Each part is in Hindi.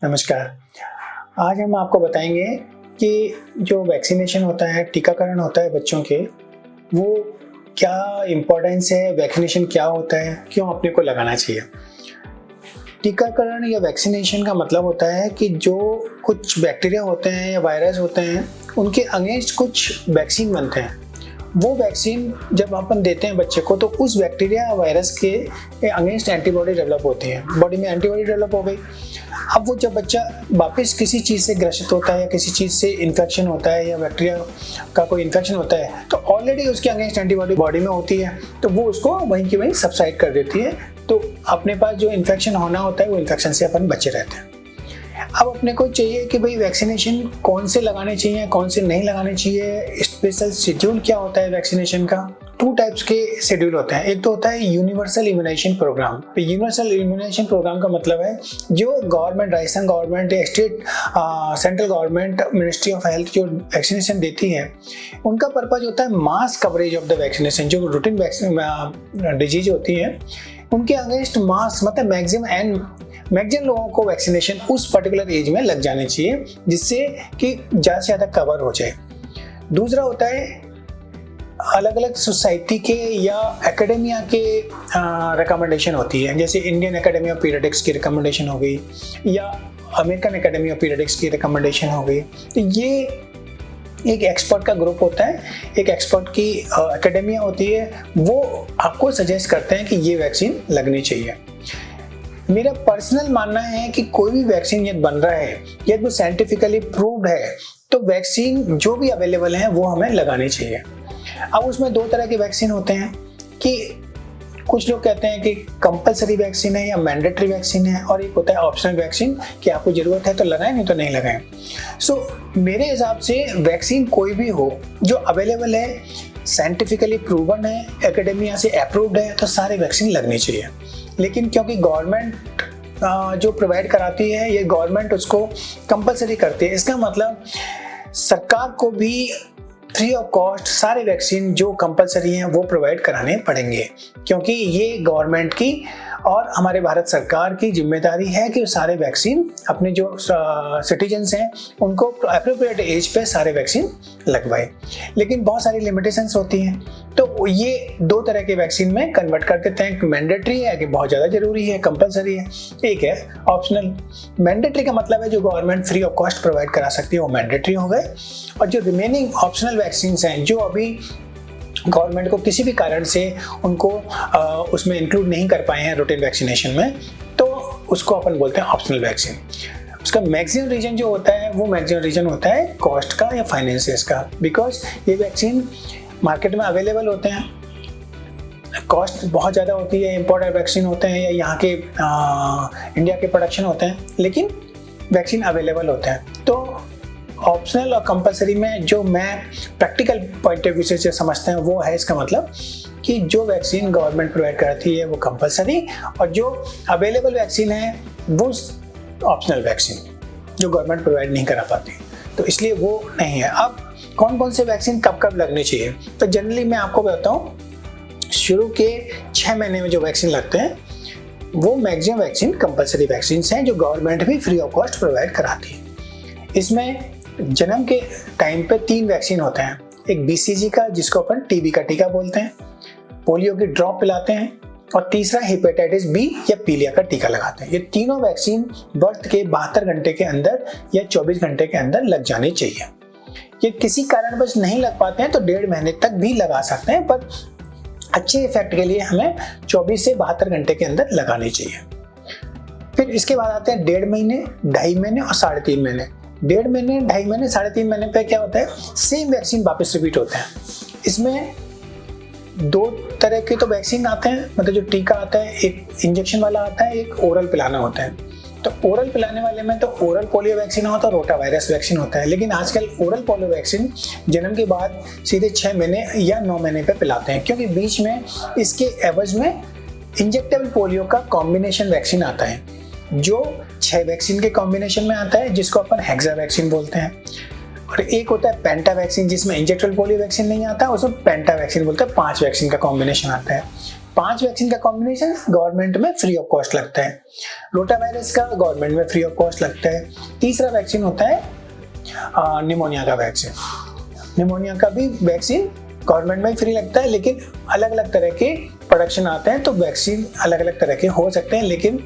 नमस्कार। आज हम आपको बताएंगे कि जो वैक्सीनेशन होता है, टीकाकरण होता है बच्चों के, वो क्या इम्पोर्टेंस है, वैक्सीनेशन क्या होता है, क्यों अपने को लगाना चाहिए। टीकाकरण या वैक्सीनेशन का मतलब होता है कि जो कुछ बैक्टीरिया होते हैं या वायरस होते हैं, उनके अगेंस्ट कुछ वैक्सीन बनते हैं। वो वैक्सीन जब अपन देते हैं बच्चे को, तो उस बैक्टीरिया या वायरस के अगेंस्ट एंटीबॉडी डेवलप होती है, बॉडी में एंटीबॉडी डेवलप हो गई। अब वो जब बच्चा वापस किसी चीज़ से ग्रसित होता है या किसी चीज़ से इन्फेक्शन होता है या बैक्टीरिया का कोई इन्फेक्शन होता है, तो ऑलरेडी उसके अगेंस्ट एंटीबॉडी बॉडी में होती है, तो वो उसको वहीं की वहीं सबसाइड कर देती है। तो अपने पास जो इन्फेक्शन होना होता है, वो इन्फेक्शन से अपन बचे रहते हैं। अब अपने को चाहिए कि भाई वैक्सीनेशन कौन से लगाने चाहिए, कौन से नहीं लगाने चाहिए, स्पेशल शेड्यूल क्या होता है वैक्सीनेशन का। 2 टाइप्स के शेड्यूल होते हैं। एक तो होता है यूनिवर्सल इम्यूनाइजेशन प्रोग्राम। तो यूनिवर्सल इम्यूनाइजेशन प्रोग्राम का मतलब है जो गवर्नमेंट, राजस्थान गवर्नमेंट या state central government ministry of health जो वैक्सीनेशन देती है, उनका पर्पज होता है मास कवरेज ऑफ द वैक्सीनेशन। जो रूटीन वैक्सीन डिजीज होती है, उनके अगेंस्ट मास मतलब मैक्सिमम लोगों को वैक्सीनेशन उस पर्टिकुलर एज में लग जाने चाहिए, जिससे कि ज़्यादा से ज़्यादा कवर हो जाए। दूसरा होता है अलग अलग सोसाइटी के या एकेडेमिया के रिकमेंडेशन होती है, जैसे इंडियन एकेडमी ऑफ पीडियाट्रिक्स की रिकमेंडेशन हो गई या अमेरिकन एकेडमी ऑफ पीडियाट्रिक्स की रिकमेंडेशन हो गई। तो ये एक एक्सपर्ट का ग्रुप होता है, एक एक्सपर्ट की एकेडेमिया होती है, वो आपको सजेस्ट करते हैं कि ये वैक्सीन लगनी चाहिए। मेरा पर्सनल मानना है कि कोई भी वैक्सीन यदि बन रहा है, यदि वो साइंटिफिकली प्रूव्ड है, तो वैक्सीन जो भी अवेलेबल है वो हमें लगानी चाहिए। अब उसमें 2 तरह के वैक्सीन होते हैं कि कुछ लोग कहते हैं कि कंपलसरी वैक्सीन है या मैंडेटरी वैक्सीन है, और एक होता है ऑप्शनल वैक्सीन कि आपको ज़रूरत है तो लगाएं, नहीं तो नहीं लगाएं। मेरे हिसाब से वैक्सीन कोई भी हो जो अवेलेबल है, साइंटिफिकली प्रूवन है, एकेडेमिया से अप्रूव्ड है, तो सारे वैक्सीन लगनी चाहिए। लेकिन क्योंकि गवर्नमेंट जो प्रोवाइड कराती है, ये गवर्नमेंट उसको कंपलसरी करती है, इसका मतलब सरकार को भी फ्री ऑफ कॉस्ट सारे वैक्सीन जो कंपलसरी हैं वो प्रोवाइड कराने पड़ेंगे, क्योंकि ये गवर्नमेंट की और हमारे भारत सरकार की जिम्मेदारी है कि सारे वैक्सीन अपने जो सिटीजन्स हैं उनको एप्रोप्रिएट एज पे सारे वैक्सीन लगवाए। लेकिन बहुत सारी लिमिटेशंस होती हैं, तो ये 2 तरह के वैक्सीन में कन्वर्ट कर देते हैं कि मैंडेटरी है कि बहुत ज़्यादा जरूरी है, कंपलसरी है। एक है ऑप्शनल। मैंडेटरी का मतलब है जो government free of cost provide करा सकती है, वो मैंडेटरी हो गए, और जो रिमेनिंग ऑप्शनल वैक्सीन हैं जो अभी गवर्नमेंट को किसी भी कारण से उनको उसमें इंक्लूड नहीं कर पाए हैं रूटीन वैक्सीनेशन में, तो उसको अपन बोलते हैं ऑप्शनल वैक्सीन। उसका मैक्सिमम रीजन जो होता है, वो मैक्सिमम रीजन होता है कॉस्ट का या फाइनेंसेस का, बिकॉज ये वैक्सीन मार्केट में अवेलेबल होते हैं, कॉस्ट बहुत ज़्यादा होती है, इम्पोर्टेड वैक्सीन होते हैं या यहाँ के इंडिया के प्रोडक्शन होते हैं, लेकिन वैक्सीन अवेलेबल होते हैं। तो ऑप्शनल और कंपलसरी में जो मैं प्रैक्टिकल पॉइंट ऑफ व्यू से समझते हैं, वो है इसका मतलब कि जो वैक्सीन गवर्नमेंट प्रोवाइड कराती है वो कंपलसरी, और जो अवेलेबल वैक्सीन है वो ऑप्शनल वैक्सीन जो गवर्नमेंट प्रोवाइड नहीं करा पाती, तो इसलिए वो नहीं है। अब कौन कौन से वैक्सीन कब कब लगने चाहिए, तो जनरली मैं आपको बताऊँ, शुरू के 6 महीने में जो वैक्सीन लगते हैं वो मैक्सिमम वैक्सीन कंपलसरी वैक्सीन हैं जो गवर्नमेंट भी फ्री ऑफ कॉस्ट प्रोवाइड कराती है। इसमें जन्म के टाइम पे 3 वैक्सीन होते हैं। एक BCG का, जिसको अपन टीबी का टीका बोलते हैं, पोलियो की ड्रॉप पिलाते हैं, और तीसरा हेपेटाइटिस बी या पीलिया का टीका लगाते हैं। ये तीनों वैक्सीन बर्थ के 72 घंटे के अंदर या 24 घंटे के अंदर लग जानी चाहिए। ये किसी कारणवश नहीं लग पाते हैं तो 1.5 महीने तक भी लगा सकते हैं, पर अच्छे इफेक्ट के लिए हमें 24 से 72 घंटे के अंदर लगानी चाहिए। फिर इसके बाद आते हैं 1.5 महीने, 2.5 महीने और 3.5 महीने। 1.5 महीने, 2.5 महीने, 3.5 महीने पे क्या होता है, सेम वैक्सीन वापस रिपीट होते हैं। इसमें 2 तरह के तो वैक्सीन आते हैं, मतलब जो टीका आता है, एक इंजेक्शन वाला आता है, एक ओरल पिलाना होता है। तो ओरल पिलाने वाले में तो ओरल पोलियो वैक्सीन होता है, रोटा वायरस वैक्सीन होता है, लेकिन आजकल ओरल पोलियो वैक्सीन जन्म के बाद सीधे 6 महीने या 9 महीने पे पिलाते हैं, क्योंकि बीच में इसके एवज में इंजेक्टेबल पोलियो का कॉम्बिनेशन वैक्सीन आता है, जो 6 वैक्सीन के कॉम्बिनेशन में आता है, जिसको अपन हेक्सा वैक्सीन बोलते हैं। और एक होता है पेंटा वैक्सीन, जिसमें इंजेक्टेबल पोलियो वैक्सीन नहीं आता, उसमें पेंटा वैक्सीन बोलते हैं, 5 वैक्सीन का कॉम्बिनेशन आता है। 5 वैक्सीन का कॉम्बिनेशन गवर्नमेंट में फ्री ऑफ कॉस्ट लगता है। रोटा वायरस का गवर्नमेंट में फ्री ऑफ कॉस्ट लगता है। तीसरा वैक्सीन होता है निमोनिया का वैक्सीन। निमोनिया का भी वैक्सीन गवर्नमेंट में फ्री लगता है, लेकिन अलग अलग तरह के प्रोडक्शन आते हैं, तो वैक्सीन अलग अलग तरह के हो सकते हैं। लेकिन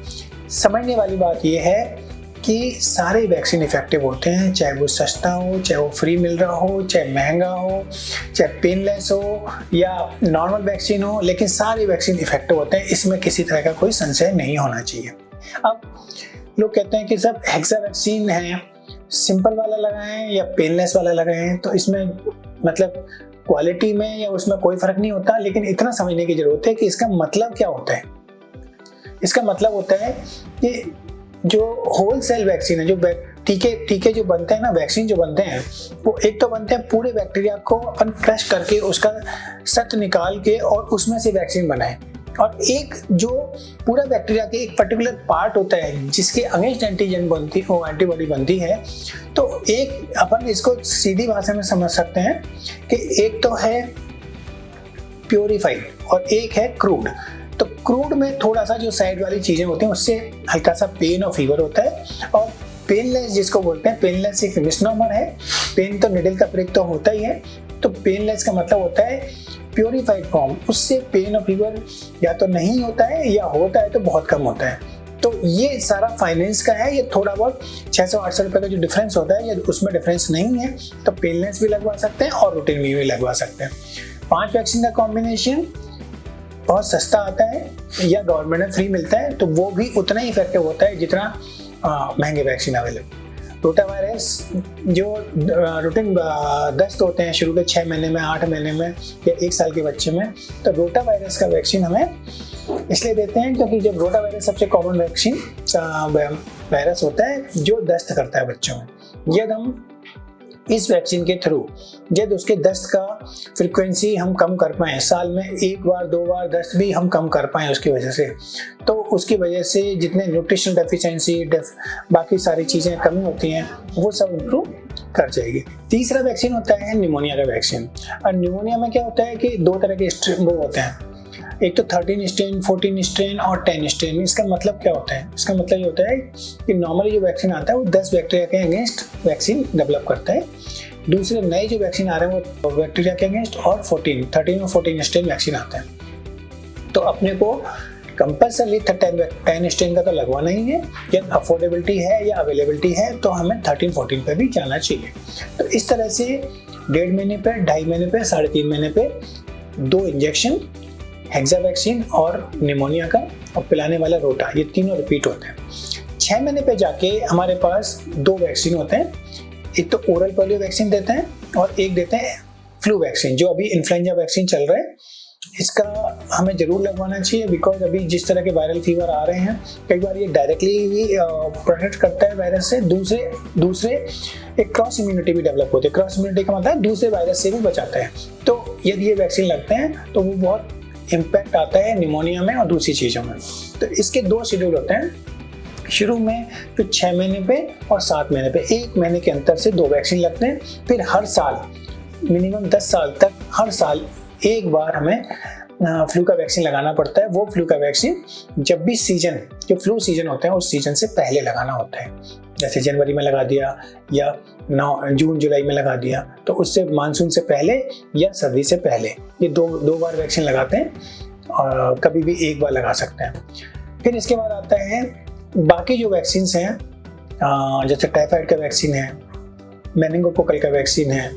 समझने वाली बात यह है कि सारे वैक्सीन इफेक्टिव होते हैं, चाहे वो सस्ता हो, चाहे वो फ्री मिल रहा हो, चाहे महंगा हो, चाहे पेनलेस हो या नॉर्मल वैक्सीन हो, लेकिन सारे वैक्सीन इफेक्टिव होते हैं। इसमें किसी तरह का कोई संशय नहीं होना चाहिए। अब लोग कहते हैं कि सब हेक्सा वैक्सीन है, सिंपल वाला लगाएं या पेनलेस वाला लगाएं, तो इसमें मतलब क्वालिटी में या उसमें कोई फर्क नहीं होता। लेकिन इतना समझने की जरूरत है कि इसका मतलब क्या होता है। इसका मतलब होता है कि जो होल सेल वैक्सीन है, जो टीके जो बनते हैं ना, वैक्सीन जो बनते हैं, वो एक तो बनते हैं पूरे बैक्टीरिया को अपन क्रश करके उसका सत्व निकाल के और उसमें से वैक्सीन बनाए, और एक जो पूरा बैक्टीरिया के एक पर्टिकुलर पार्ट होता है जिसके अगेंस्ट एंटीजन बनती वो एंटीबॉडी बनती है। तो एक अपन इसको सीधी भाषा में समझ सकते हैं कि एक तो है प्योरीफाइड और एक है क्रूड। तो क्रूड में थोड़ा सा जो साइड वाली चीजें होती हैं उससे हल्का सा पेन और फीवर होता है, और पेनलेस जिसको बोलते हैं, पेनलेस एक मिसनोमर है। पेन तो निडल का प्रिक तो होता ही है, तो पेनलेस का मतलब होता है प्योरीफाइड फॉर्म। उससे पेन और फीवर या तो नहीं होता है या होता है तो बहुत कम होता है। तो ये सारा फाइनेंस का है। ये थोड़ा बहुत 600-800 रुपए का जो डिफरेंस होता है, उसमें डिफरेंस नहीं है, तो पेनलेस भी लगवा सकते हैं और रूटीन में भी लगवा सकते हैं। 5 वैक्सीन का कॉम्बिनेशन बहुत सस्ता आता है या गवर्नमेंट में फ्री मिलता है, तो वो भी उतना ही इफेक्टिव होता है जितना महंगे वैक्सीन अवेलेबल। रोटा वायरस जो रूटीन दस्त होते हैं शुरू के 6 महीने में, 8 महीने में या 1 साल के बच्चे में, तो रोटा वायरस का वैक्सीन हमें इसलिए देते हैं क्योंकि जब रोटा वायरस सबसे कॉमन वैक्सीन वायरस होता है जो दस्त करता है बच्चों में। यदि हम इस वैक्सीन के थ्रू यदि उसके दस्त का फ्रीक्वेंसी हम कम कर पाएँ, साल में 1 बार 2 बार दस्त भी हम कम कर पाएँ उसकी वजह से, तो उसकी वजह से जितने न्यूट्रिशन डेफिशिएंसी बाकी सारी चीज़ें कमी होती हैं वो सब इम्प्रूव कर जाएगी। तीसरा वैक्सीन होता है निमोनिया का वैक्सीन। और निमोनिया में क्या होता है कि 2 तरह के वो होते हैं, एक तो 13 स्ट्रेन, 14 स्ट्रेन और 10 स्ट्रेन। इसका मतलब क्या होता है? इसका मतलब ये होता है कि नॉर्मली जो वैक्सीन आता है वो 10 बैक्टीरिया के अगेंस्ट वैक्सीन डेवलप करता है। दूसरे नए जो वैक्सीन आ रहे हैं वो बैक्टीरिया के अगेंस्ट और 13 और 14 स्ट्रेन वैक्सीन आता है। तो अपने को कंपल्सरी 10 स्ट्रेन का तो लगवाना ही है। यदि अफोर्डेबिलिटी है या अवेलेबिलिटी है तो हमें 13-14 पे भी जाना चाहिए। तो इस तरह से 1.5 महीने पे, 2.5 महीने पे, 3.5 महीने पे 2 इंजेक्शन हेक्सा वैक्सीन और निमोनिया का, और पिलाने वाला रोटा, ये तीनों रिपीट होते हैं। 6 महीने पे जाके हमारे पास 2 वैक्सीन होते हैं। एक तो ओरल पोलियो वैक्सीन देते हैं और एक देते हैं फ्लू वैक्सीन, जो अभी इन्फ्लुएंजा वैक्सीन चल रहा है। इसका हमें जरूर लगवाना चाहिए बिकॉज अभी जिस तरह के वायरल फीवर आ रहे हैं, कई बार ये डायरेक्टली भी प्रोटेक्ट करता है वायरस से। दूसरे एक क्रॉस इम्यूनिटी भी डेवलप होती है। क्रॉस इम्यूनिटी का मतलब दूसरे वायरस से भी बचाता है। तो यदि ये वैक्सीन लगते हैं तो वो बहुत इम्पैक्ट आता है निमोनिया में और दूसरी चीज़ों में। तो इसके 2 शेड्यूल होते हैं। शुरू में तो 6 महीने पे और 7 महीने पे 1 महीने के अंतर से 2 वैक्सीन लगते हैं। फिर हर साल मिनिमम 10 साल तक हर साल 1 बार हमें फ्लू का वैक्सीन लगाना पड़ता है। वो फ्लू का वैक्सीन जब भी सीजन, जो फ्लू सीजन होता है उस सीजन से पहले लगाना होता है। जैसे जनवरी में लगा दिया या जून जुलाई में लगा दिया, तो उससे मानसून से पहले या सर्दी से पहले ये दो बार वैक्सीन लगाते हैं, और कभी भी 1 बार लगा सकते हैं। फिर इसके बाद आता है बाकी जो वैक्सीन हैं, जैसे टाइफाइड का वैक्सीन है, मेनिंगोकोकल का वैक्सीन है,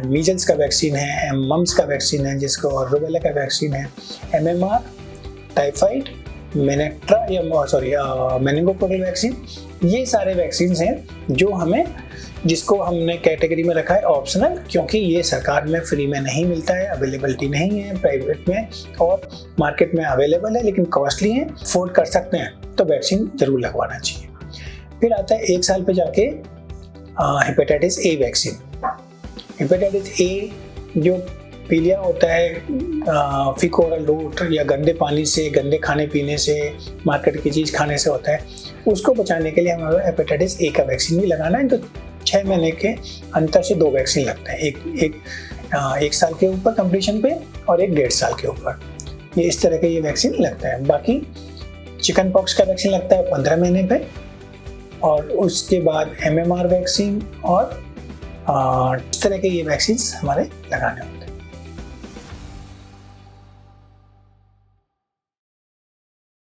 मीजल्स का वैक्सीन है, मम्स का वैक्सीन है, जिसको और रूबेला का वैक्सीन है, MMR, टाइफाइड, मेनिंगोकोकल वैक्सीन। ये सारे वैक्सीन हैं जिसको हमने कैटेगरी में रखा है ऑप्शनल, क्योंकि ये सरकार में फ्री में नहीं मिलता है, अवेलेबिलिटी नहीं है प्राइवेट में, और मार्केट में अवेलेबल है लेकिन कॉस्टली है, अफोर्ड कर सकते हैं तो वैक्सीन जरूर लगवाना चाहिए। फिर आता है 1 साल पे जाके hepatitis A vaccine. Hepatitis A जो पीलिया होता है फीकल ओरल रूट या गंदे पानी से, गंदे खाने पीने से, मार्केट की चीज़ खाने से होता है, उसको बचाने के लिए हमें हेपेटाइटिस ए का वैक्सीन भी लगाना है। तो 6 महीने के अंतर से 2 वैक्सीन लगते हैं, एक 1 साल के ऊपर कंप्लीशन पे और एक 1.5 साल के ऊपर। ये इस तरह का ये वैक्सीन लगता है। बाकी चिकन पॉक्स का वैक्सीन लगता है 15 महीने पे, और उसके बाद MMR वैक्सीन और इस तरह के ये वैक्सीन हमारे लगाने होते हैं।